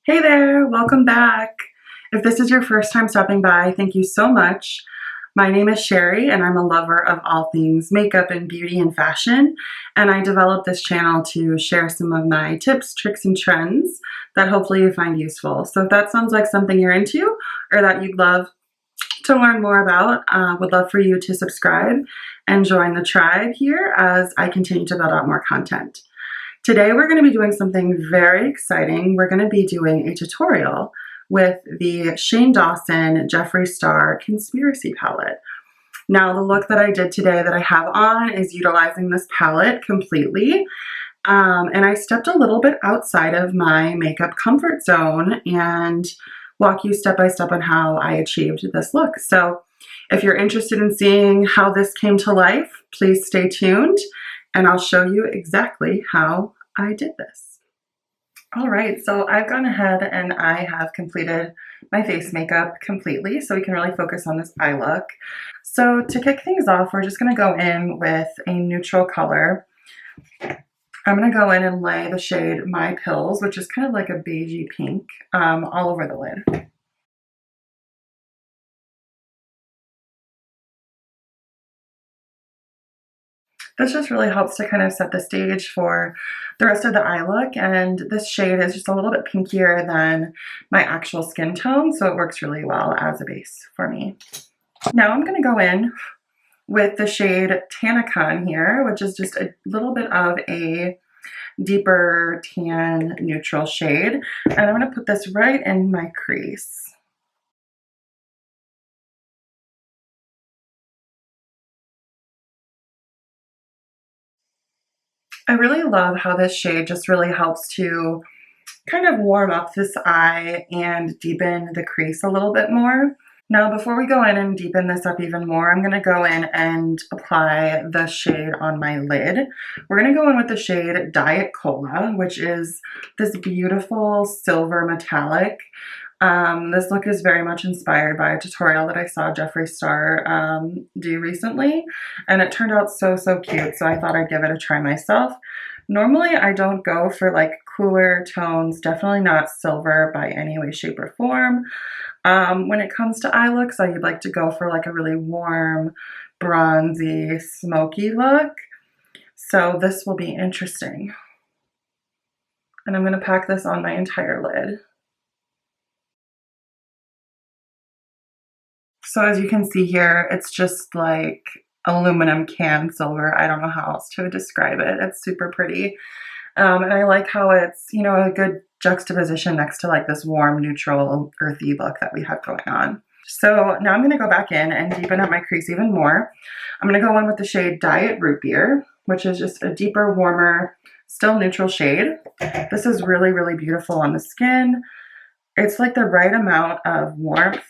Hey there, welcome back. If this is your first time stopping by, thank you so much. My name is Sherry and I'm a lover of all things makeup and beauty and fashion. And I developed this channel to share some of my tips, tricks, and trends that hopefully you find useful. So if that sounds like something you're into or that you'd love to learn more about, would love for you to subscribe and join the tribe here as I continue to build out more content. Today we're going to be doing something very exciting. We're going to be doing a tutorial with the Shane Dawson Jeffree Star Conspiracy Palette. Now the look that I did today that I have on is utilizing this palette completely. And I stepped a little bit outside of my makeup comfort zone and walk you step by step on how I achieved this look. So if you're interested in seeing how this came to life, please stay tuned and I'll show you exactly how I did this. All right, so I've gone ahead and I have completed my face makeup completely so we can really focus on this eye look. So to kick things off, we're just gonna go in with a neutral color. I'm gonna go in and lay the shade My Pills, which is kind of like a beigey pink, all over the lid. This just really helps to kind of set the stage for the rest of the eye look, and this shade is just a little bit pinkier than my actual skin tone, so it works really well as a base for me. Now I'm going to go in with the shade Tannicon here, which is just a little bit of a deeper tan neutral shade, and I'm going to put this right in my crease. I really love how this shade just really helps to kind of warm up this eye and deepen the crease a little bit more. Now, before we go in and deepen this up even more, I'm going to go in and apply the shade on my lid. We're going to go in with the shade Diet Cola, which is this beautiful silver metallic. This look is very much inspired by a tutorial that I saw Jeffree Star do recently, and it turned out so cute, so I thought I'd give it a try myself. Normally, I don't go for like cooler tones, definitely not silver by any way, shape, or form. When it comes to eye looks, I would like to go for like a really warm, bronzy, smoky look. So this will be interesting. And I'm going to pack this on my entire lid. So as you can see here, it's just like aluminum can silver. I don't know how else to describe it. It's super pretty. And I like how it's, you know, a good juxtaposition next to like this warm, neutral, earthy look that we have going on. So now I'm going to go back in and deepen up my crease even more. I'm going to go in with the shade Diet Root Beer, which is just a deeper, warmer, still neutral shade. This is really beautiful on the skin. It's like the right amount of warmth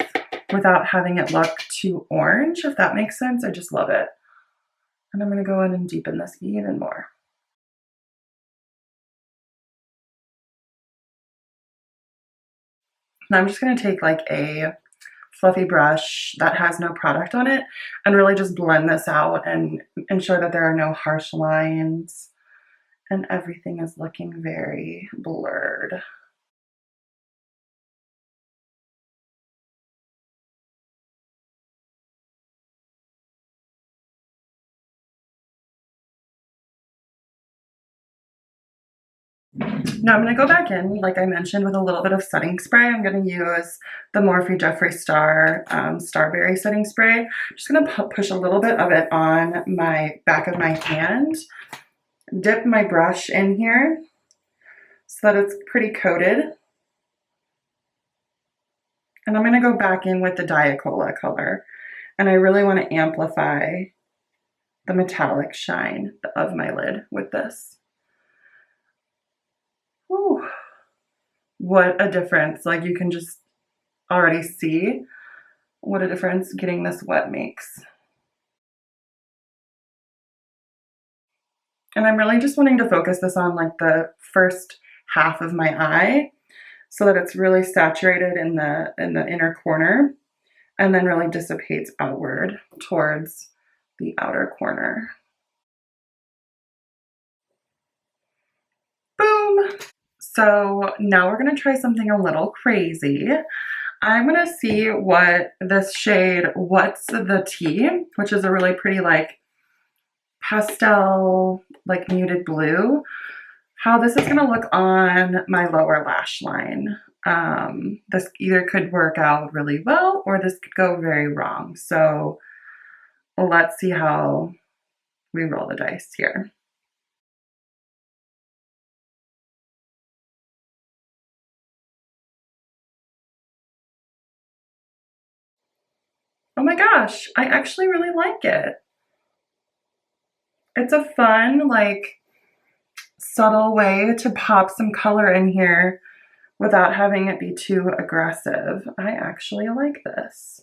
without having it look too orange, if that makes sense. I just love it. And I'm going to go in and deepen this even more. And I'm just going to take like a fluffy brush that has no product on it and really just blend this out and ensure that there are no harsh lines and everything is looking very blurred. Now I'm going to go back in, like I mentioned, with a little bit of setting spray. I'm going to use the Morphe Jeffree Star Starberry setting spray. I'm just going to push a little bit of it on my back of my hand. Dip my brush in here so that it's pretty coated. And I'm going to go back in with the Diet Cola color. And I really want to amplify the metallic shine of my lid with this. Whew. What a difference. Like you can just already see what a difference getting this wet makes. And I'm really just wanting to focus this on like the first half of my eye so that it's really saturated in the inner corner and then really dissipates outward towards the outer corner. Boom! So now we're going to try something a little crazy. I'm going to see what this shade, What's the Tea, which is a really pretty like pastel, like muted blue, how this is going to look on my lower lash line. This either could work out really well or this could go very wrong. So let's see how we roll the dice here. Oh my gosh, I actually really like it. It's a fun, like, subtle way to pop some color in here without having it be too aggressive. I actually like this.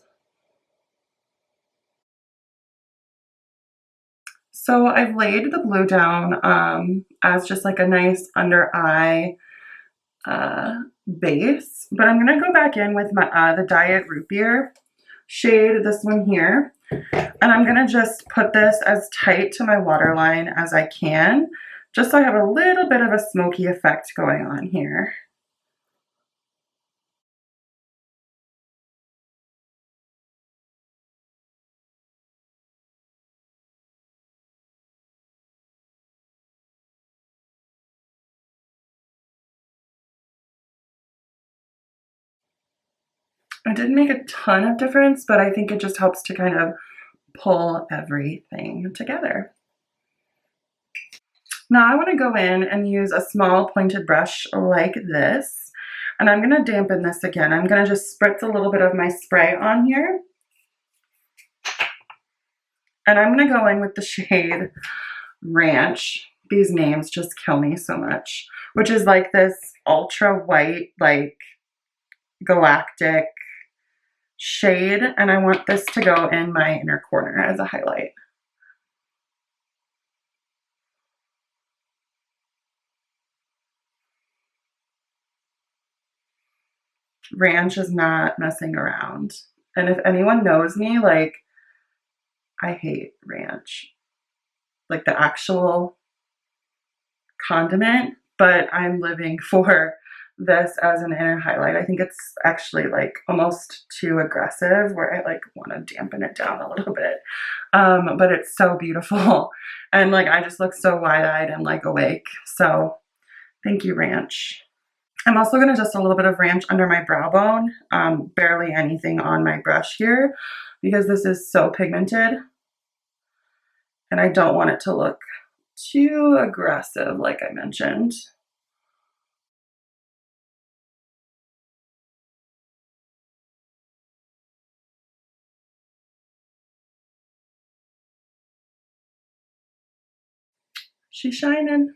So I've laid the blue down as just like a nice under eye base, but I'm gonna go back in with my the Diet Root Beer shade, this one here, and I'm gonna just put this as tight to my waterline as I can, just so I have a little bit of a smoky effect going on here. It didn't make a ton of difference, but I think it just helps to kind of pull everything together. Now I want to go in and use a small pointed brush like this, and I'm going to dampen this again. I'm going to just spritz a little bit of my spray on here, and I'm going to go in with the shade Ranch. These names just kill me so much, which is like this ultra white, like galactic shade, and I want this to go in my inner corner as a highlight. Ranch is not messing around. And if anyone knows me, like, I hate ranch, like the actual condiment, but I'm living for this as an inner highlight. I think it's actually like almost too aggressive where I like want to dampen it down a little bit. But it's so beautiful. And like, I just look so wide-eyed and like awake. So thank you, Ranch. I'm also going to just a little bit of ranch under my brow bone, barely anything on my brush here because this is so pigmented and I don't want it to look too aggressive like I mentioned. She's shining.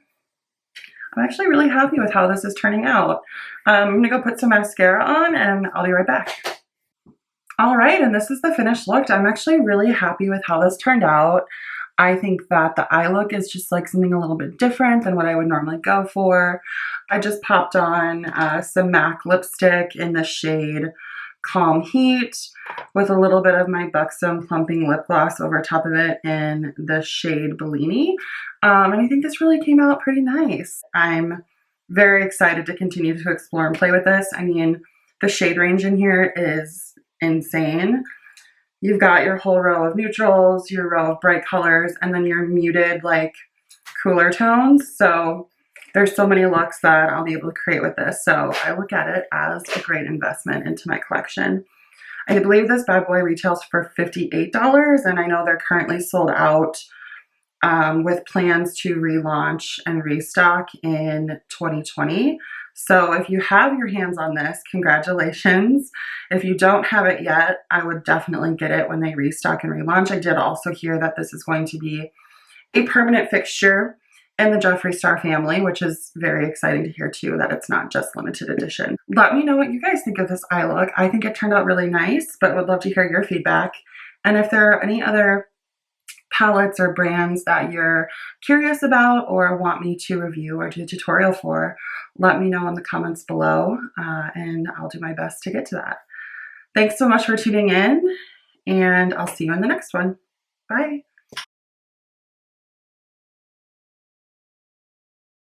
I'm actually really happy with how this is turning out. I'm going to go put some mascara on and I'll be right back. All right, and this is the finished look. I'm actually really happy with how this turned out. I think that the eye look is just like something a little bit different than what I would normally go for. I just popped on some MAC lipstick in the shade Calm Heat with a little bit of my Buxom Plumping Lip Gloss over top of it in the shade Bellini. And I think this really came out pretty nice. I'm very excited to continue to explore and play with this. I mean, the shade range in here is insane. You've got your whole row of neutrals, your row of bright colors, and then your muted, like, cooler tones. So there's so many looks that I'll be able to create with this. So I look at it as a great investment into my collection. I believe this bad boy retails for $58, and I know they're currently sold out with plans to relaunch and restock in 2020. So if you have your hands on this, congratulations. If you don't have it yet, I would definitely get it when they restock and relaunch. I did also hear that this is going to be a permanent fixture in the Jeffree Star family, which is very exciting to hear too, that it's not just limited edition. Let me know what you guys think of this eye look. I think it turned out really nice, but would love to hear your feedback. And if there are any other palettes or brands that you're curious about or want me to review or do a tutorial for, let me know in the comments below and I'll do my best to get to that. Thanks so much for tuning in and I'll see you in the next one. Bye.